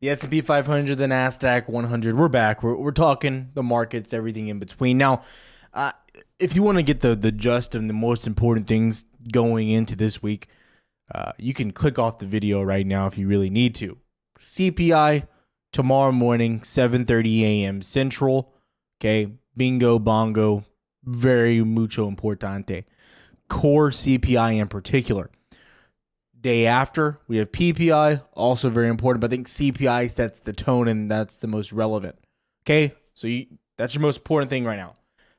The S&P 500, the Nasdaq 100. We're back. We're talking the markets, everything in between. Now, if you want to get the gist and the most important things going into this week, you can click off the video right now if you really need to. CPI tomorrow morning, 7:30 a.m. Central. Okay, bingo, bongo, very mucho importante. Core CPI in particular. Day after, we have PPI, also very important, but I think CPI sets the tone and that's the most relevant. Okay, so that's your most important thing right now.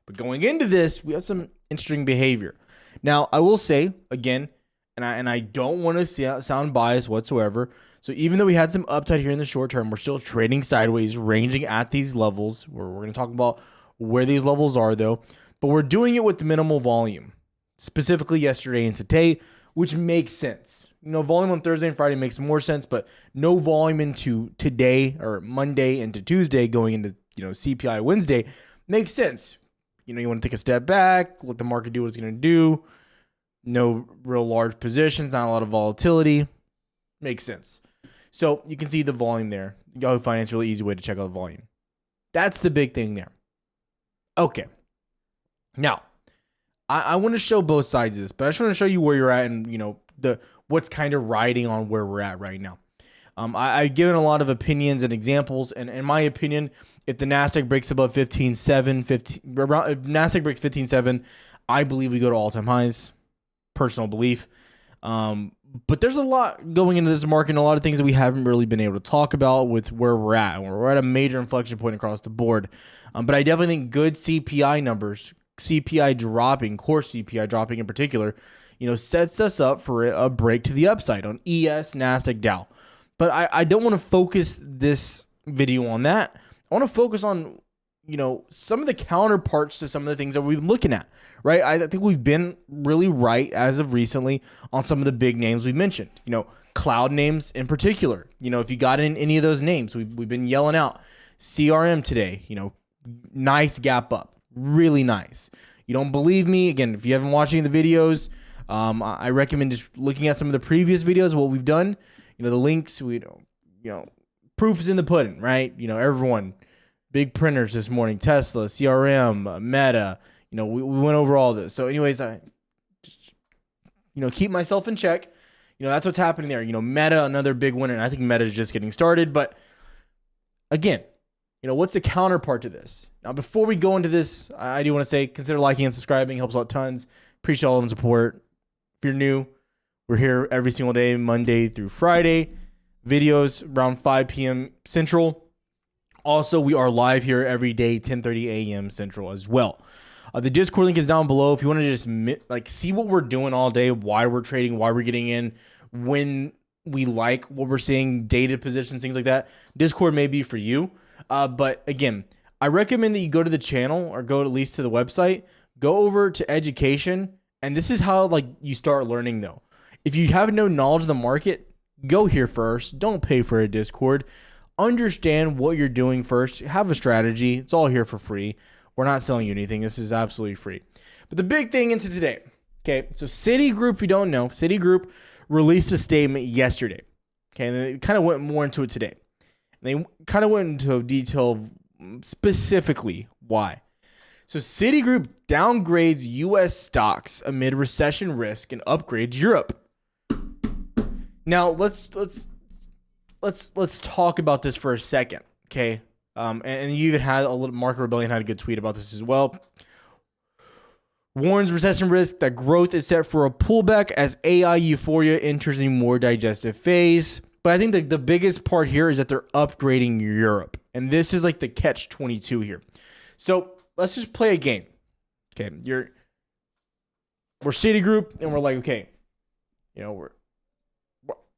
But going into this, we have some interesting behavior. Now, I will say, again, and I don't want to sound biased whatsoever, so even though we had some upside here in the short term, we're still trading sideways, ranging at these levels. We're going to talk about where these levels are, though, but we're doing it with minimal volume, specifically yesterday and today, which makes sense. You know, volume on Thursday and Friday makes more sense, but no volume into today or Monday into Tuesday going into, CPI Wednesday makes sense. You want to take a step back, let the market do what it's going to do. No real large positions, not a lot of volatility. Makes sense. So you can see the volume there. Yahoo Finance, really easy way to check out the volume. That's the big thing there. Okay. Now, I want to show both sides of this, but I just want to show you where you're at and, what's kind of riding on where we're at right now. I've given a lot of opinions and examples, and in my opinion, if the Nasdaq breaks above 15.7, if Nasdaq breaks 15.7, I believe we go to all-time highs. Personal belief. But there's a lot going into this market and a lot of things that we haven't really been able to talk about with where we're at. We're at a major inflection point across the board. But I definitely think good CPI numbers, CPI dropping, core CPI dropping in particular, sets us up for a break to the upside on ES, Nasdaq, Dow. But I don't want to focus this video on that. I want to focus on, some of the counterparts to some of the things that we've been looking at, right? I think we've been really right as of recently on some of the big names we mentioned, cloud names in particular. If you got in any of those names, we've been yelling out CRM today, nice gap up, really nice. You don't believe me? Again, if you haven't watched any of the videos, I recommend just looking at some of the previous videos, what we've done, the links, proof is in the pudding, right? Everyone, big printers this morning, Tesla, CRM, Meta, we went over all this. So anyways, I just, keep myself in check. That's what's happening there. Meta, another big winner. And I think Meta is just getting started. But again, what's the counterpart to this? Now, before we go into this, I do want to say, consider liking and subscribing. Helps out tons. Appreciate all of the support. If you're new, we're here every single day, Monday through Friday. Videos around 5 p.m. Central. Also, we are live here every day, 10:30 a.m. Central as well. The Discord link is down below. If you want to just see what we're doing all day, why we're trading, why we're getting in, when we like what we're seeing, data positions, things like that, Discord may be for you. But again, I recommend that you go to the channel or go at least to the website, go over to education, and this is how you start learning though. If you have no knowledge of the market, go here first. Don't pay for a Discord. Understand what you're doing first. Have a strategy. It's all here for free. We're not selling you anything. This is absolutely free. But the big thing into today, okay, so Citigroup, if you don't know, Citigroup released a statement yesterday. Okay, and they kind of went more into it today. And they kind of went into detail specifically why. So Citigroup downgrades U.S. stocks amid recession risk and upgrades Europe. Now let's talk about this for a second, okay? And you even had Market Rebellion had a good tweet about this as well. Warns recession risk that growth is set for a pullback as AI euphoria enters a more digestive phase. But I think the biggest part here is that they're upgrading Europe. And this is like the catch-22 here. So let's just play a game. Okay, we're Citigroup, and we're like, okay,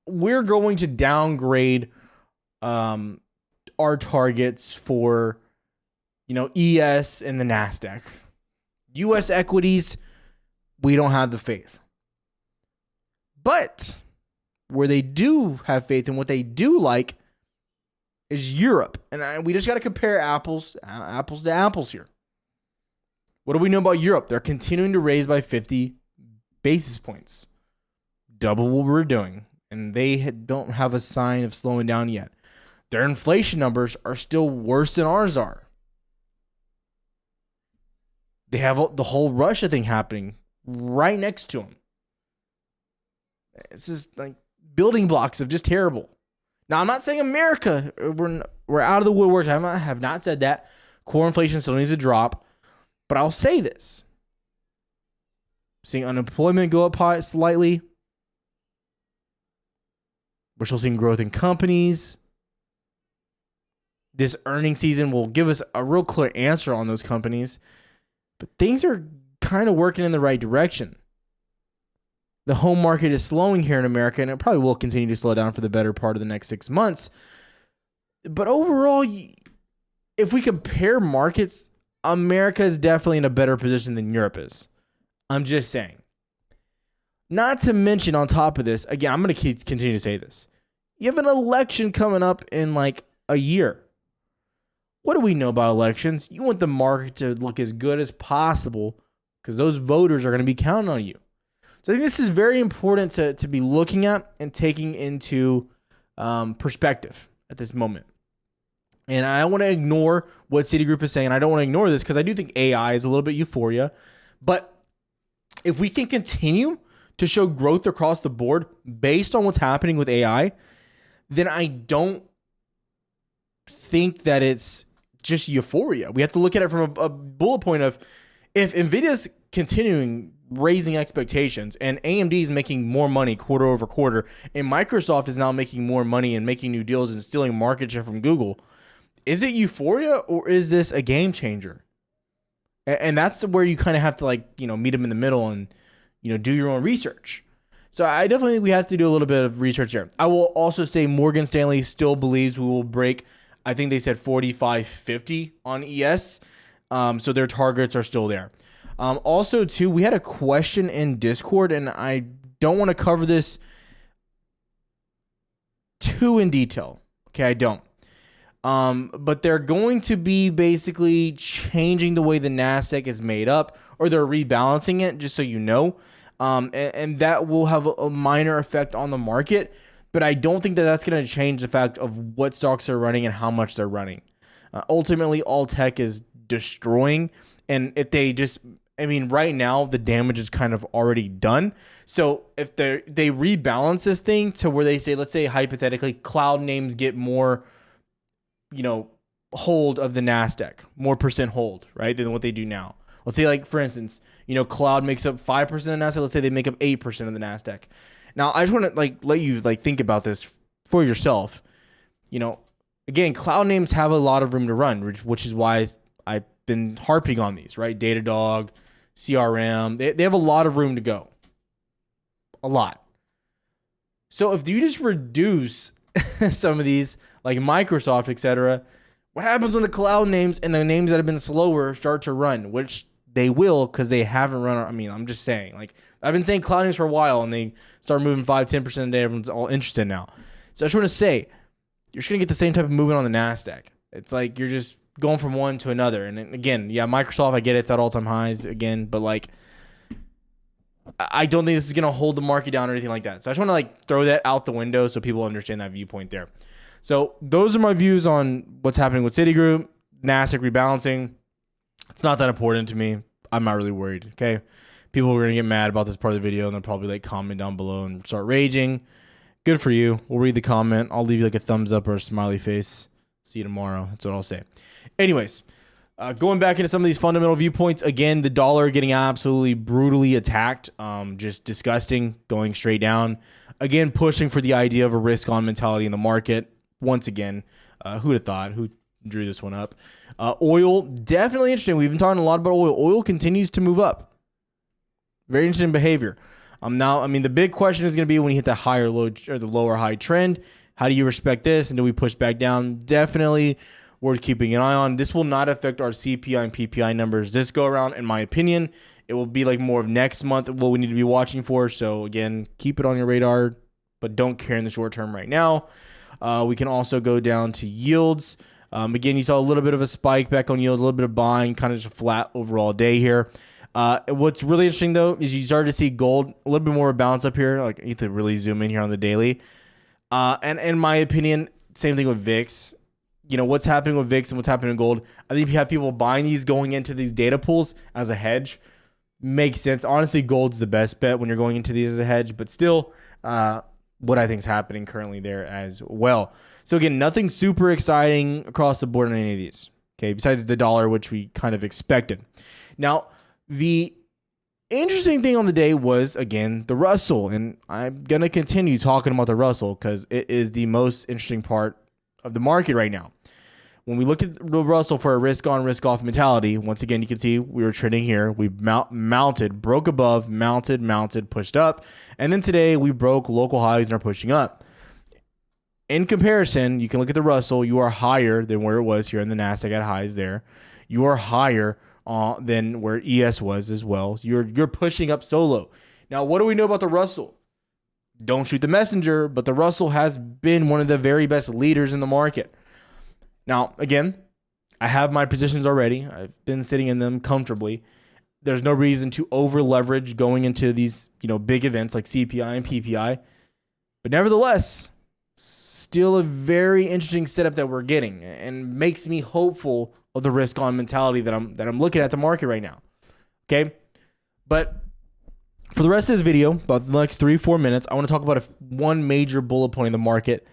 we're going to downgrade our targets for, ES and the Nasdaq. U.S. equities, we don't have the faith. But where they do have faith and what they do like is Europe. And we just got to compare apples to apples here. What do we know about Europe? They're continuing to raise by 50 basis points. Double what we're doing. And they don't have a sign of slowing down yet. their inflation numbers are still worse than ours are. They have the whole Russia thing happening right next to them. It's just like building blocks of just terrible. Now, I'm not saying America, we're out of the woodwork. I have not said that. Core inflation still needs to drop. But I'll say this. Seeing unemployment go up slightly. We're still seeing growth in companies. This earnings season will give us a real clear answer on those companies. But things are kind of working in the right direction. The home market is slowing here in America, and it probably will continue to slow down for the better part of the next 6 months. But overall, if we compare markets, America is definitely in a better position than Europe is. I'm just saying. Not to mention, on top of this, again, I'm going to continue to say this. You have an election coming up in like a year. What do we know about elections? You want the market to look as good as possible because those voters are going to be counting on you. So I think this is very important to be looking at and taking into perspective at this moment. And I don't want to ignore what Citigroup is saying. I don't want to ignore this because I do think AI is a little bit euphoria. But if we can continue to show growth across the board based on what's happening with AI, then I don't think that it's just euphoria. We have to look at it from a bullet point of if NVIDIA's continuing raising expectations and AMD is making more money quarter over quarter and Microsoft is now making more money and making new deals and stealing market share from Google, is it euphoria or is this a game changer? And that's where you kind of have to meet them in the middle and, do your own research. So I definitely think we have to do a little bit of research here. I will also say Morgan Stanley still believes we will break, I think they said 45.50 on ES. So their targets are still there. Also, too, we had a question in Discord, and I don't want to cover this too in detail. Okay, I don't. But they're going to be basically changing the way the Nasdaq is made up, or they're rebalancing it, just so you know. And that will have a minor effect on the market, but I don't think that that's going to change the fact of what stocks are running and how much they're running. Ultimately, all tech is destroying, and if they just... right now the damage is kind of already done. So if they rebalance this thing to where they say, let's say hypothetically, cloud names get more, hold of the Nasdaq, more percent hold, right, than what they do now. Let's say, for instance, cloud makes up 5% of the Nasdaq. Let's say they make up 8% of the Nasdaq. Now, I just want to let you think about this for yourself. Again, cloud names have a lot of room to run, which is why I've been harping on these, right? Datadog, CRM, they have a lot of room to go. A lot. So if you just reduce some of these, like Microsoft, etc., what happens when the cloud names and the names that have been slower start to run, which they will because they haven't run. I'm just saying. I've been saying cloud names for a while, and they start moving 5-10% a day. Everyone's all interested now. So I just want to say, you're just going to get the same type of movement on the Nasdaq. It's like you're just going from one to another. And again, yeah, Microsoft, I get it's at all-time highs again, but I don't think this is going to hold the market down or anything like that. So I just want to throw that out the window so people understand that viewpoint there. So those are my views on what's happening with Citigroup, Nasdaq rebalancing. It's not that important to me. I'm not really worried, okay? People are going to get mad about this part of the video, and they'll probably comment down below and start raging. Good for you. We'll read the comment. I'll leave you a thumbs up or a smiley face. See you tomorrow. That's what I'll say. Anyways, going back into some of these fundamental viewpoints, again, the dollar getting absolutely brutally attacked, just disgusting, going straight down. Again, pushing for the idea of a risk-on mentality in the market. Once again, who'd have thought? Who drew this one up? Oil, definitely interesting. We've been talking a lot about oil. Oil continues to move up. Very interesting behavior. Now, the big question is going to be when you hit the higher low or the lower high trend. How do you respect this? And do we push back down? Definitely worth keeping an eye on. This will not affect our CPI and PPI numbers this go around, in my opinion. It will be more of next month what we need to be watching for. So again, keep it on your radar, but don't care in the short term right now. We can also go down to yields. Again, you saw a little bit of a spike back on yields, a little bit of buying, kind of just a flat overall day here. What's really interesting, though, is you started to see gold a little bit more of a bounce up here. You have to really zoom in here on the daily. And in my opinion, Same thing with VIX. You know, what's happening with VIX and what's happening in gold. I think if you have people buying these going into these data pools as a hedge, makes sense. Honestly, gold's the best bet when you're going into these as a hedge, but still, what I think is happening currently there as well. So again, nothing super exciting across the board on any of these. Okay, besides the dollar, which we kind of expected. Now, the interesting thing on the day was, again, the Russell. And I'm going to continue talking about the Russell because it is the most interesting part of the market right now. When we look at the Russell for a risk on, risk off mentality, once again, you can see we were trading here. We mounted, broke above, mounted, pushed up. And then today we broke local highs and are pushing up. In comparison, you can look at the Russell. You are higher than where it was here in the Nasdaq at highs there. You are higher than where ES was as well. You're pushing up solo. Now, what do we know about the Russell? Don't shoot the messenger, but the Russell has been one of the very best leaders in the market. Now, again, I have my positions already. I've been sitting in them comfortably. There's no reason to over leverage going into these, big events like CPI and PPI. But nevertheless, still a very interesting setup that we're getting and makes me hopeful of the risk on mentality that I'm looking at the market right now. Okay? But for the rest of this video, about the next 3-4 minutes, I want to talk about one major bullet point in the market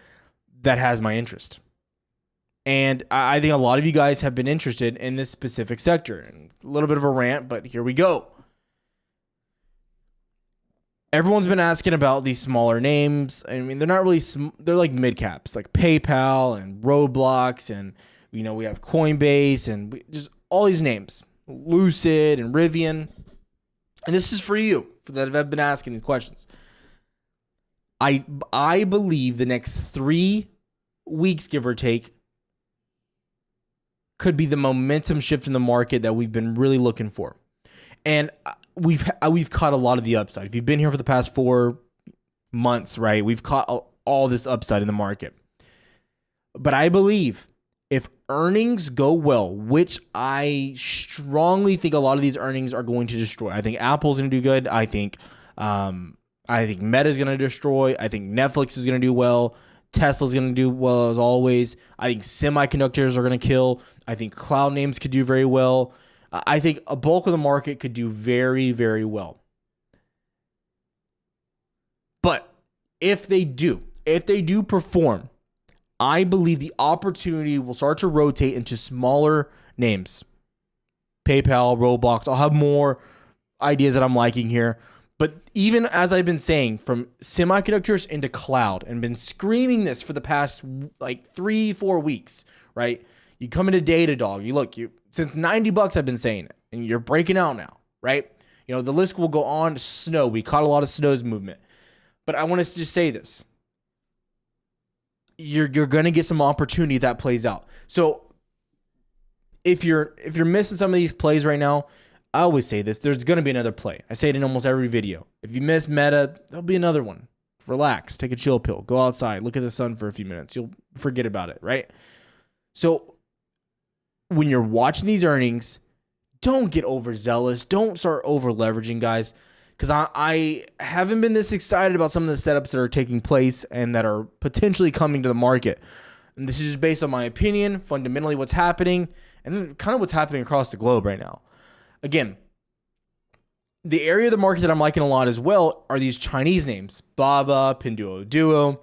that has my interest. And I think a lot of you guys have been interested in this specific sector. And a little bit of a rant, but here we go. Everyone's been asking about these smaller names. I mean, they're not really, they're like mid caps, like PayPal and Roblox, and we have Coinbase and just all these names, Lucid and Rivian. And this is for you that have been asking these questions. I believe the next 3 weeks, give or take, could be the momentum shift in the market that we've been really looking for. And we've caught a lot of the upside. If you've been here for the past 4 months, right, we've caught all this upside in the market. But I believe if earnings go well, which I strongly think a lot of these earnings are going to destroy. I think Apple's going to do good. I think Meta's going to destroy. I think Netflix is going to do well. Tesla's going to do well as always. I think semiconductors are going to kill. I think cloud names could do very well. I think a bulk of the market could do very, very well. But if they do perform, I believe the opportunity will start to rotate into smaller names. PayPal, Roblox. I'll have more ideas that I'm liking here. But even as I've been saying, from semiconductors into cloud, and been screaming this for the past 3-4 weeks, right? You come into Datadog, since $90 I've been saying it, and you're breaking out now, right? The list will go on. Snow, we caught a lot of Snow's movement. But I want to just say this. You're going to get some opportunity if that plays out. So if you're missing some of these plays right now, I always say this, there's going to be another play. I say it in almost every video. If you miss Meta, there'll be another one. Relax, take a chill pill, go outside, look at the sun for a few minutes. You'll forget about it, right? So when you're watching these earnings, don't get overzealous. Don't start over leveraging, guys, because I haven't been this excited about some of the setups that are taking place and that are potentially coming to the market. And this is just based on my opinion, fundamentally what's happening, and then kind of what's happening across the globe right now. Again, the area of the market that I'm liking a lot as well are these Chinese names. Baba, Pinduoduo,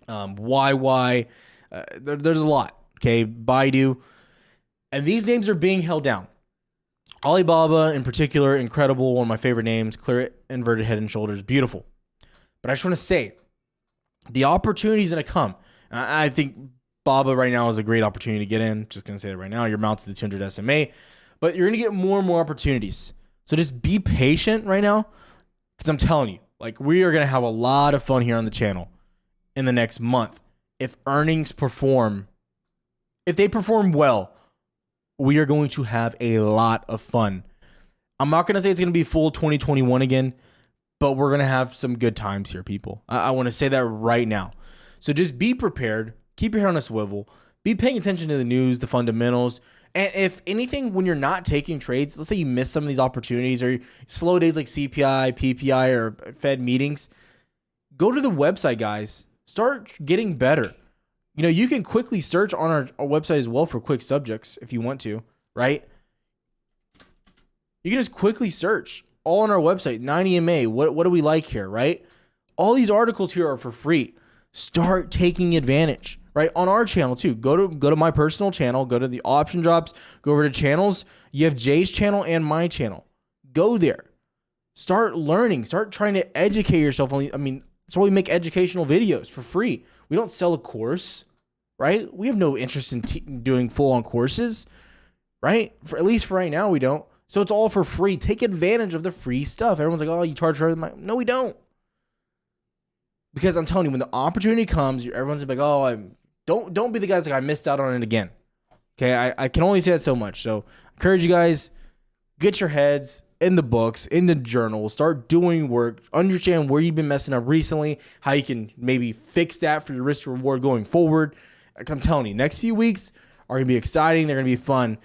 YY. There's a lot, okay? Baidu. And these names are being held down. Alibaba in particular, incredible. One of my favorite names. Clear inverted head and shoulders. Beautiful. But I just want to say, the opportunity is going to come. I think Baba right now is a great opportunity to get in. Just going to say that right now. You're mounted to the 200 SMA. But you're going to get more and more opportunities. So just be patient right now. Because I'm telling you, we are going to have a lot of fun here on the channel in the next month. If earnings perform, if they perform well, we are going to have a lot of fun. I'm not going to say it's going to be full 2021 again, but we're going to have some good times here, people. I want to say that right now. So just be prepared. Keep your head on a swivel. Be paying attention to the news, the fundamentals. And if anything, when you're not taking trades, let's say you miss some of these opportunities or slow days like CPI, PPI, or Fed meetings, go to the website, guys. Start getting better. You know, you can quickly search on our website as well for quick subjects if you want to, right? You can just quickly search all on our website, 90MA. What do we like here, right? All these articles here are for free. Start taking advantage, right? On our channel too. Go to my personal channel, go to the option drops, go over to channels. You have Jay's channel and my channel. Go there. Start learning. Start trying to educate yourself. That's why we make educational videos for free. We don't sell a course, right? We have no interest in doing full-on courses, right? At least for right now, we don't. So it's all for free. Take advantage of the free stuff. Everyone's like, oh, you charge for everything. No, we don't. Because I'm telling you, when the opportunity comes, everyone's like, oh, don't be the guys like, I missed out on it again. Okay, I can only say that so much. So I encourage you guys, get your heads in the books, in the journal, start doing work, understand where you've been messing up recently, how you can maybe fix that for your risk reward going forward. Like I'm telling you, next few weeks are going to be exciting. They're going to be fun.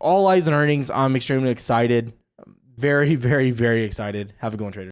All eyes on earnings. I'm extremely excited. Very, very, very excited. Have a good one, trader.